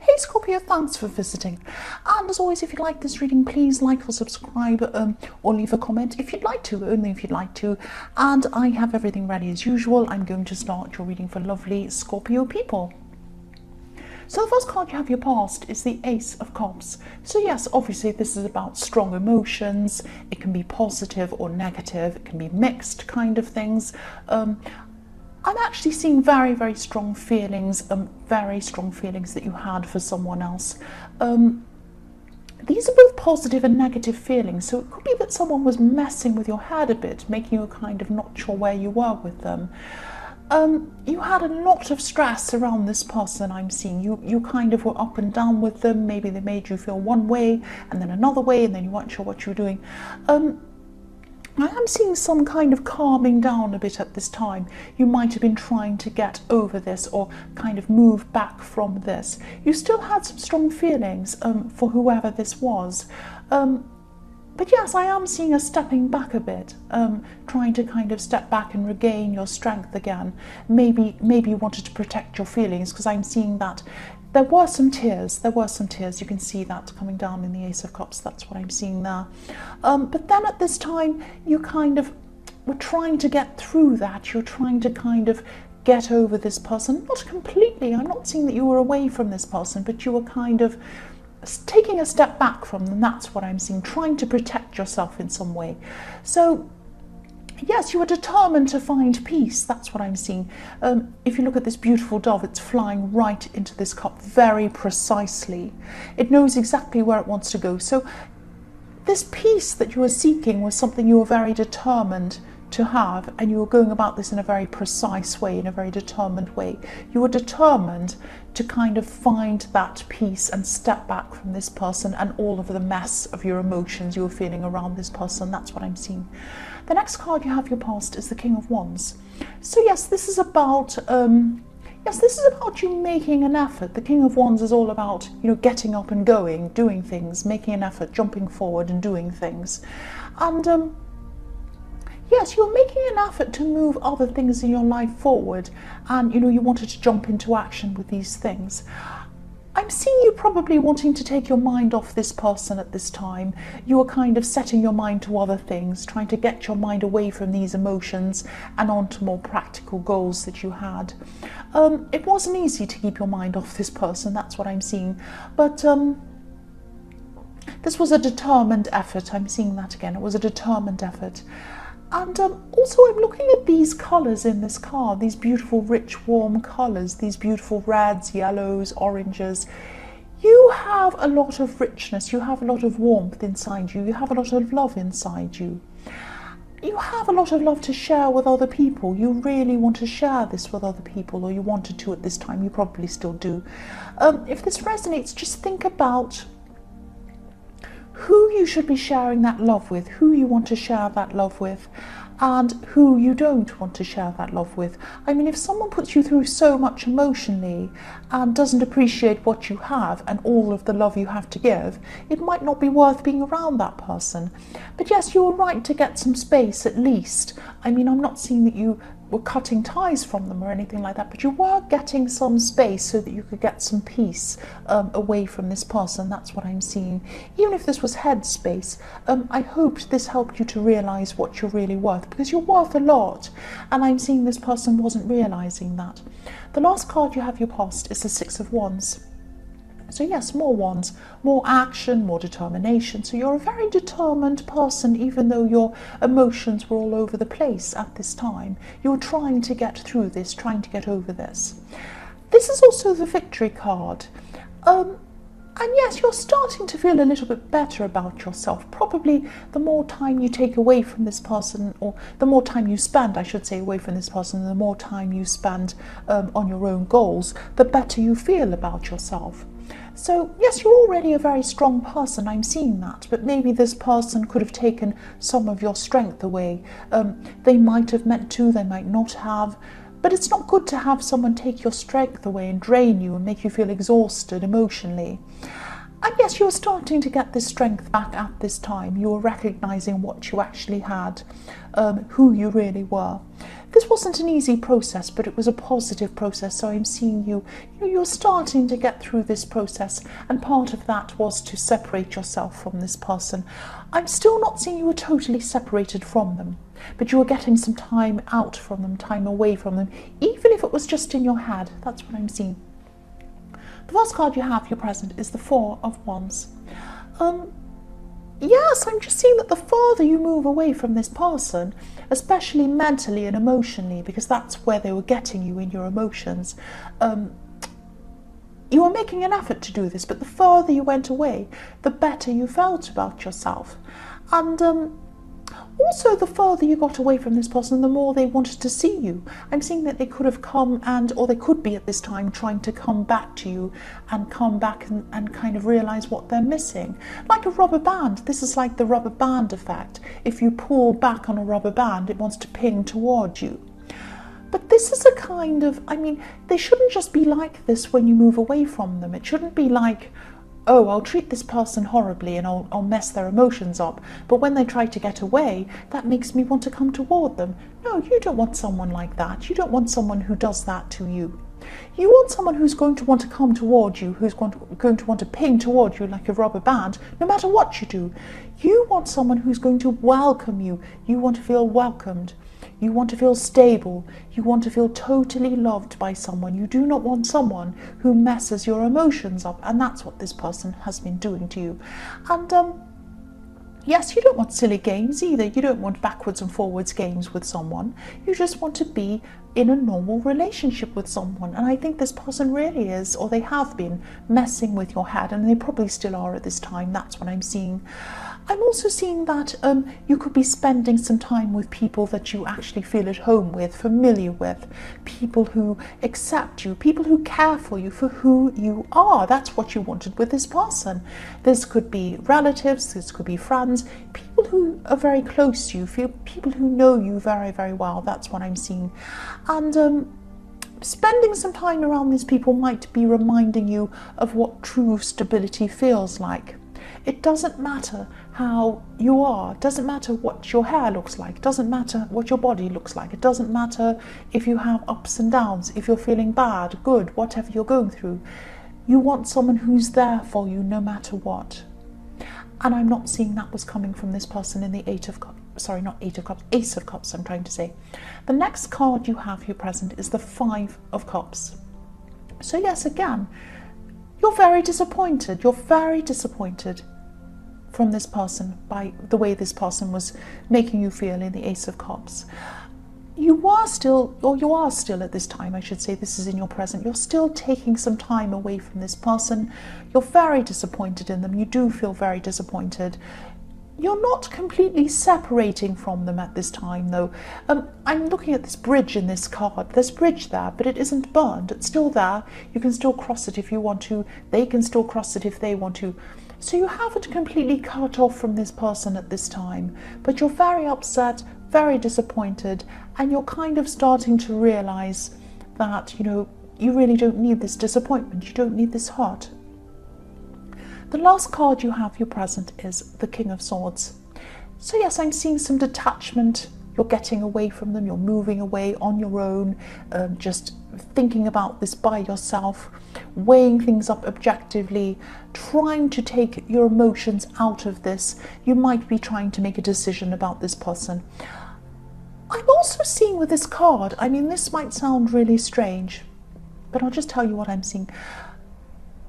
Hey Scorpio, thanks for visiting. And as always, if you like this reading, please like or subscribe or leave a comment if you'd like to, only if you'd like to. And I have everything ready as usual. I'm going to start your reading for lovely Scorpio people. So the first card you have your past is the Ace of Cups. So yes, obviously this is about strong emotions. It can be positive or negative. It can be mixed kind of things. I'm actually seeing very, very strong feelings, that you had for someone else. These are both positive and negative feelings, so it could be that someone was messing with your head a bit, making you kind of not sure where you were with them. You had a lot of stress around this person I'm seeing. You kind of were up and down with them. Maybe they made you feel one way and then another way, and then you weren't sure what you were doing. I am seeing some kind of calming down a bit at this time. You might have been trying to get over this or kind of move back from this. You still had some strong feelings for whoever this was. But yes, I am seeing a stepping back a bit, trying to kind of step back and regain your strength again. Maybe you wanted to protect your feelings, because I'm seeing that there were some tears. You can see that coming down in the Ace of Cups. That's what I'm seeing there. But then at this time, you kind of were trying to get through that. You're trying to kind of get over this person. Not completely. I'm not seeing that you were away from this person, but you were kind of taking a step back from them. That's what I'm seeing. Trying to protect yourself in some way. So yes, you were determined to find peace. That's what I'm seeing. If you look at this beautiful dove, it's flying right into this cup very precisely. It knows exactly where it wants to go. So this peace that you were seeking was something you were very determined to have, and you were going about this in a very precise way, in a very determined way. You were determined to kind of find that peace and step back from this person and all of the mess of your emotions you were feeling around this person. That's what I'm seeing. The next card you have your past is the King of Wands. So yes, this is about you making an effort. The King of Wands is all about, getting up and going, doing things, making an effort, jumping forward and doing things. And yes, you're making an effort to move other things in your life forward, and you wanted to jump into action with these things. I'm seeing you probably wanting to take your mind off this person at this time. You are kind of setting your mind to other things, trying to get your mind away from these emotions and onto more practical goals that you had. It wasn't easy to keep your mind off this person, that's what I'm seeing. But this was a determined effort. I'm seeing that again. It was a determined effort. And also I'm looking at these colours in this card, these beautiful, rich, warm colours, these beautiful reds, yellows, oranges. You have a lot of richness, you have a lot of warmth inside you, you have a lot of love inside you. You have a lot of love to share with other people. You really want to share this with other people, or you wanted to at this time, you probably still do. If this resonates, just think about who you should be sharing that love with, who you want to share that love with, and who you don't want to share that love with. I mean, if someone puts you through so much emotionally and doesn't appreciate what you have and all of the love you have to give, it might not be worth being around that person. But yes, you were right to get some space at least. I mean, I'm not seeing that you were cutting ties from them or anything like that, but you were getting some space so that you could get some peace away from this person. That's what I'm seeing. Even if this was head space, I hoped this helped you to realise what you're really worth, because you're worth a lot, and I'm seeing this person wasn't realising that. The last card you have your past is the Six of Wands. So yes, more wands, more action, more determination. So you're a very determined person, even though your emotions were all over the place at this time. You're trying to get through this, trying to get over this. This is also the Victory card. And yes, you're starting to feel a little bit better about yourself. Probably the more time you take away from this person, or the more time you spend, I should say, away from this person, the more time you spend on your own goals, the better you feel about yourself. So yes, you're already a very strong person, I'm seeing that, but maybe this person could have taken some of your strength away. They might have meant to, they might not have, but it's not good to have someone take your strength away and drain you and make you feel exhausted emotionally. And yes, you're starting to get this strength back at this time. You're recognizing what you actually had, who you really were. This wasn't an easy process, but it was a positive process. So I'm seeing you're starting to get through this process, and part of that was to separate yourself from this person. I'm still not seeing you were totally separated from them, but you were getting some time out from them, time away from them, even if it was just in your head. That's what I'm seeing. The first card you have, your present, is the Four of Wands. Yes, I'm just seeing that the farther you move away from this person, especially mentally and emotionally, because that's where they were getting you in your emotions, you were making an effort to do this, but the farther you went away, the better you felt about yourself. And also, the farther you got away from this person, the more they wanted to see you. I'm seeing that they could have come or they could be at this time trying to come back to you and come back and kind of realize what they're missing. Like a rubber band. This is like the rubber band effect. If you pull back on a rubber band, it wants to ping toward you. But this is a kind of, they shouldn't just be like this when you move away from them. It shouldn't be like, oh, I'll treat this person horribly and I'll mess their emotions up, but when they try to get away, that makes me want to come toward them. No, you don't want someone like that. You don't want someone who does that to you. You want someone who's going to want to come toward you, who's going to want to ping toward you like a rubber band, no matter what you do. You want someone who's going to welcome you. You want to feel welcomed. You want to feel stable. You want to feel totally loved by someone. You do not want someone who messes your emotions up. And that's what this person has been doing to you. And yes, you don't want silly games either. You don't want backwards and forwards games with someone. You just want to be in a normal relationship with someone. And I think this person really is, or they have been, messing with your head, and they probably still are at this time. That's what I'm seeing. I'm also seeing that you could be spending some time with people that you actually feel at home with, familiar with, people who accept you, people who care for you for who you are. That's what you wanted with this person. This could be relatives, this could be friends, people who are very close to you, people who know you very, very well. That's what I'm seeing. And spending some time around these people might be reminding you of what true stability feels like. It doesn't matter how you are. It doesn't matter what your hair looks like. It doesn't matter what your body looks like. It doesn't matter if you have ups and downs, if you're feeling bad, good, whatever you're going through. You want someone who's there for you no matter what. And I'm not seeing that was coming from this person in the Ace of Cups, I'm trying to say. The next card you have here present is the Five of Cups. So yes, again, you're very disappointed. You're very disappointed from this person by the way this person was making you feel in the Ace of Cups. You are still at this time, I should say, this is in your present, you're still taking some time away from this person. You're very disappointed in them. You do feel very disappointed. You're not completely separating from them at this time, though. I'm looking at this bridge in this card. There's a bridge there, but it isn't burned. It's still there. You can still cross it if you want to. They can still cross it if they want to. So you haven't completely cut off from this person at this time, but you're very upset, very disappointed, and you're kind of starting to realize that, you really don't need this disappointment. You don't need this hurt. The last card you have here present is the King of Swords. So yes, I'm seeing some detachment. You're getting away from them. You're moving away on your own, just thinking about this by yourself, weighing things up objectively, trying to take your emotions out of this. You might be trying to make a decision about this person. I'm also seeing with this card, this might sound really strange, but I'll just tell you what I'm seeing.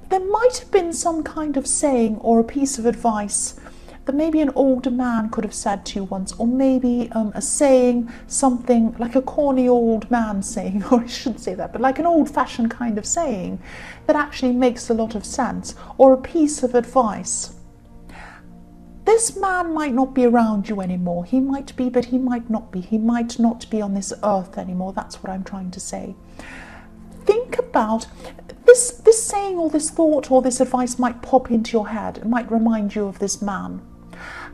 There might have been some kind of saying or a piece of advice that maybe an older man could have said to you once, or maybe a saying, something like a corny old man saying, or I shouldn't say that, but like an old-fashioned kind of saying that actually makes a lot of sense, or a piece of advice. This man might not be around you anymore. He might be, but he might not be. He might not be on this earth anymore. That's what I'm trying to say. Think about this saying or this thought or this advice might pop into your head. It might remind you of this man.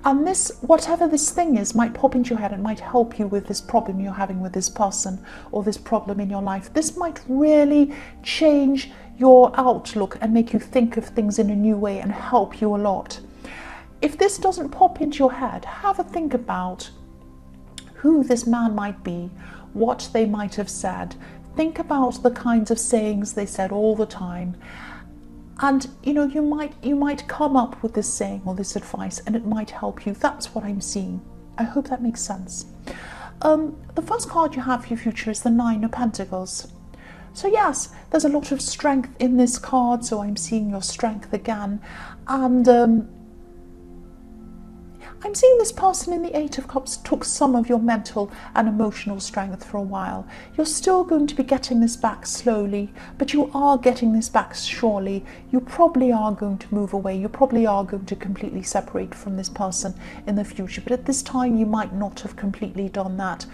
And this, whatever this thing is, might pop into your head and might help you with this problem you're having with this person or this problem in your life. This might really change your outlook and make you think of things in a new way and help you a lot. If this doesn't pop into your head, have a think about who this man might be, what they might have said. Think about the kinds of sayings they said all the time. And you might come up with this saying or this advice, and it might help you. That's what I'm seeing. I hope that makes sense. The first card you have for your future is the Nine of Pentacles. So yes, there's a lot of strength in this card, so I'm seeing your strength again. And I'm seeing this person in the Eight of Cups took some of your mental and emotional strength for a while. You're still going to be getting this back slowly, but you are getting this back surely. You probably are going to move away. You probably are going to completely separate from this person in the future. But at this time, you might not have completely done that.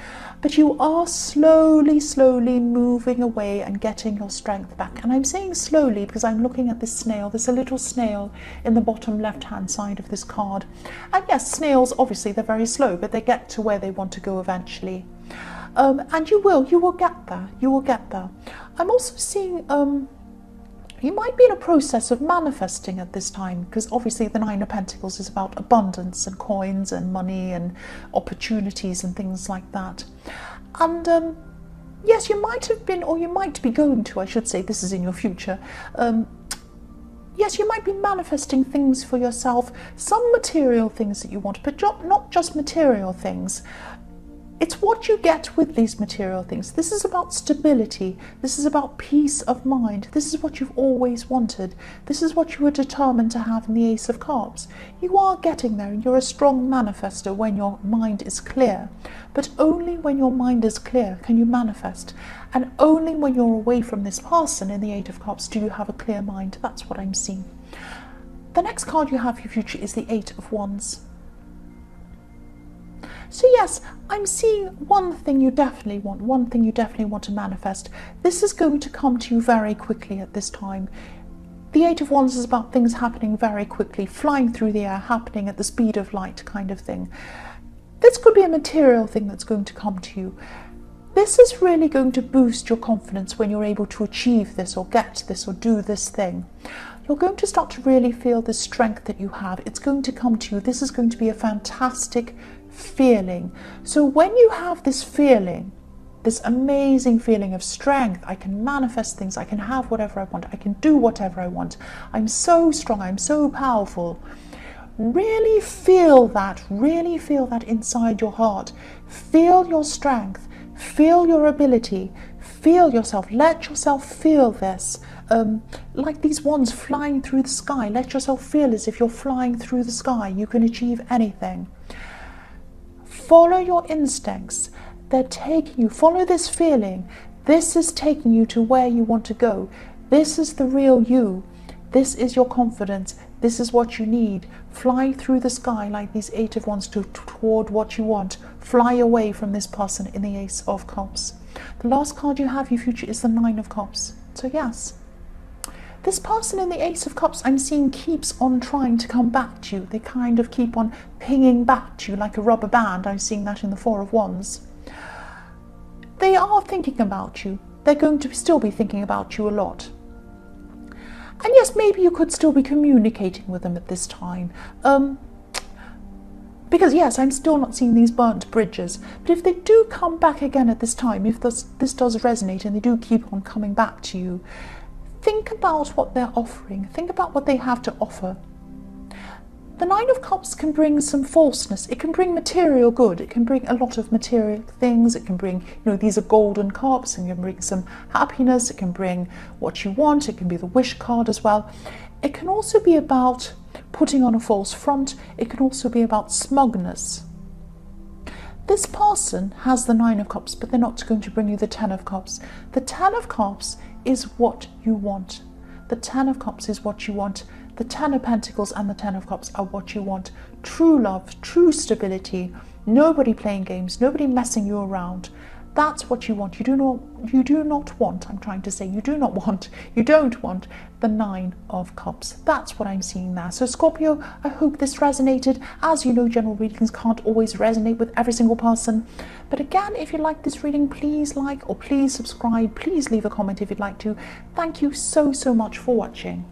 But you are slowly moving away and getting your strength back. And I'm saying slowly because I'm looking at this snail. There's a little snail in the bottom left-hand side of this card. And yes, snails, obviously, they're very slow, but they get to where they want to go eventually. And you will get there. You will get there. I'm also seeing you might be in a process of manifesting at this time, because obviously the Nine of Pentacles is about abundance and coins and money and opportunities and things like that. And yes, you might have been, or you might be going to, I should say, this is in your future. Yes, you might be manifesting things for yourself, some material things that you want, but not just material things. It's what you get with these material things. This is about stability. This is about peace of mind. This is what you've always wanted. This is what you were determined to have in the Ace of Cups. You are getting there, and you're a strong manifester when your mind is clear. But only when your mind is clear can you manifest. And only when you're away from this person in the Eight of Cups do you have a clear mind. That's what I'm seeing. The next card you have for your future is the Eight of Wands. So yes, I'm seeing one thing you definitely want to manifest. This is going to come to you very quickly at this time. The Eight of Wands is about things happening very quickly, flying through the air, happening at the speed of light kind of thing. This could be a material thing that's going to come to you. This is really going to boost your confidence when you're able to achieve this or get this or do this thing. You're going to start to really feel the strength that you have. It's going to come to you. This is going to be a fantastic feeling. So when you have this feeling, this amazing feeling of strength, I can manifest things, I can have whatever I want, I can do whatever I want, I'm so strong, I'm so powerful. Really feel that inside your heart. Feel your strength, feel your ability, feel yourself, let yourself feel this. Like these wands flying through the sky, let yourself feel as if you're flying through the sky. You can achieve anything. Follow your instincts. They're taking you. Follow this feeling. This is taking you to where you want to go. This is the real you. This is your confidence. This is what you need. Fly through the sky like these Eight of Wands toward what you want. Fly away from this person in the Ace of Cups. The last card you have, your future, is the Nine of Cups. So yes, this person in the Ace of Cups I'm seeing keeps on trying to come back to you. They kind of keep on pinging back to you like a rubber band. I'm seeing that in the Four of Wands. They are thinking about you. They're going to still be thinking about you a lot. And yes, maybe you could still be communicating with them at this time. Because yes, I'm still not seeing these burnt bridges. But if they do come back again at this time, if this does resonate and they do keep on coming back to you, think about what they're offering. Think about what they have to offer. The Nine of Cups can bring some falseness. It can bring material good. It can bring a lot of material things. It can bring, these are golden cups, and it can bring some happiness. It can bring what you want. It can be the wish card as well. It can also be about putting on a false front. It can also be about smugness. This person has the Nine of Cups, but they're not going to bring you the Ten of Cups. The Ten of Cups is what you want. The Ten of Cups is what you want. The Ten of Pentacles and the Ten of Cups are what you want. True love, true stability, nobody playing games, nobody messing you around. That's what you want. You do not want, I'm trying to say, you don't want the Nine of Cups. That's what I'm seeing there. So Scorpio, I hope this resonated. As you know, general readings can't always resonate with every single person. But again, if you like this reading, please like or please subscribe. Please leave a comment if you'd like to. Thank you so much for watching.